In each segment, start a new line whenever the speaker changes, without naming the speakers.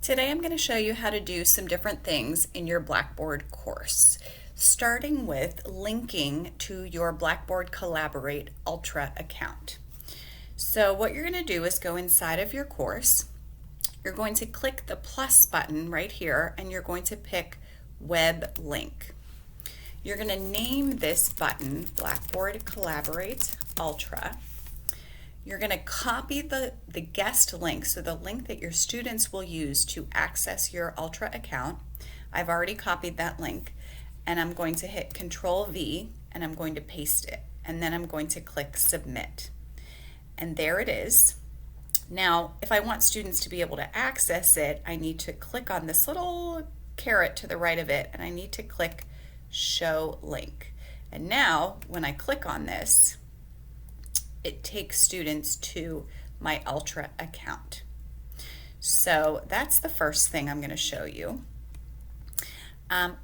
Today I'm going to show you how to do some different things in your Blackboard course, starting with linking to your Blackboard Collaborate Ultra account. So what you're going to do is go inside of your course. You're going to click the plus button right here and you're going to pick Web Link. You're going to name this button Blackboard Collaborate Ultra. You're going to copy the guest link, so the link that your students will use to access your Ultra account. I've already copied that link, and I'm going to hit Control V and I'm going to paste it, and then I'm going to click Submit. And there it is. Now, if I want students to be able to access it, I need to click on this little caret to the right of it, and I need to click Show Link. And now, when I click on this, it takes students to my Ultra account. So that's the first thing I'm going to show you.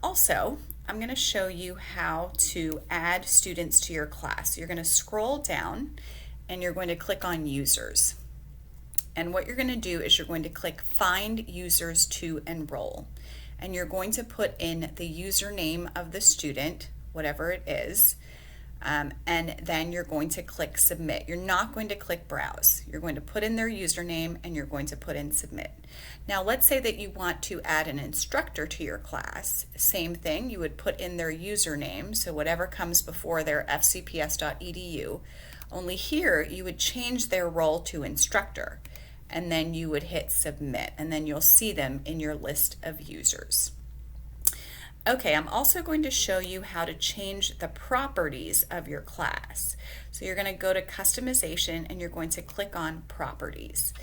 Also, I'm going to show you how to add students to your class. You're going to scroll down and you're going to click on Users. And what you're going to do is you're going to click Find Users to Enroll. And you're going to put in the username of the student, whatever it is, and then you're going to click Submit. You're not going to click Browse. You're going to put in their username and you're going to put in Submit. Now let's say that you want to add an instructor to your class. Same thing, you would put in their username, so whatever comes before their fcps.edu, only here you would change their role to instructor, and then you would hit Submit, and then you'll see them in your list of users. Okay, I'm also going to show you how to change the properties of your class. So you're going to go to Customization and you're going to click on Properties.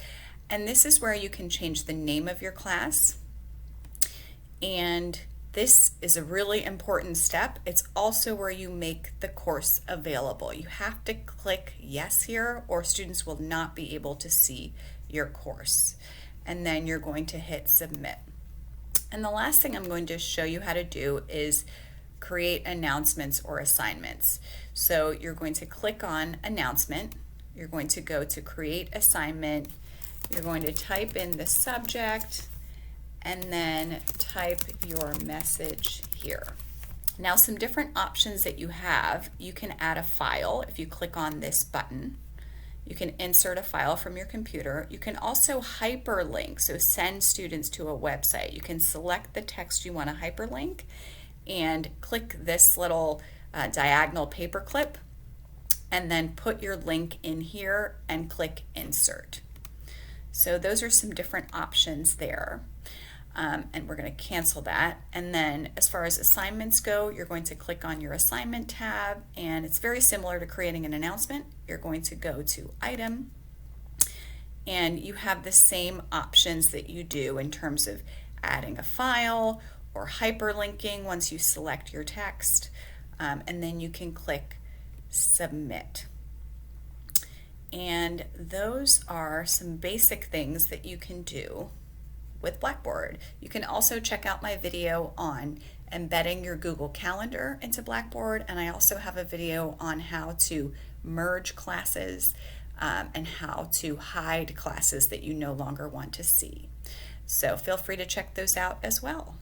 And this is where you can change the name of your class. And this is a really important step. It's also where you make the course available. You have to click Yes here or students will not be able to see your course. And then you're going to hit Submit. And the last thing I'm going to show you how to do is create announcements or assignments. So you're going to click on Announcement, you're going to go to Create Assignment, you're going to type in the subject, and then type your message here. Now some different options that you have, you can add a file if you click on this button. You can insert a file from your computer. You can also hyperlink, so send students to a website. You can select the text you want to hyperlink and click this little diagonal paperclip and then put your link in here and click Insert. So those are some different options there. And we're going to cancel that. And then as far as assignments go, you're going to click on your assignment tab, and it's very similar to creating an announcement. You're going to go to Item, and you have the same options that you do in terms of adding a file or hyperlinking once you select your text, and then you can click Submit. And those are some basic things that you can do with Blackboard. You can also check out my video on embedding your Google Calendar into Blackboard, and I also have a video on how to merge classes and how to hide classes that you no longer want to see. So feel free to check those out as well.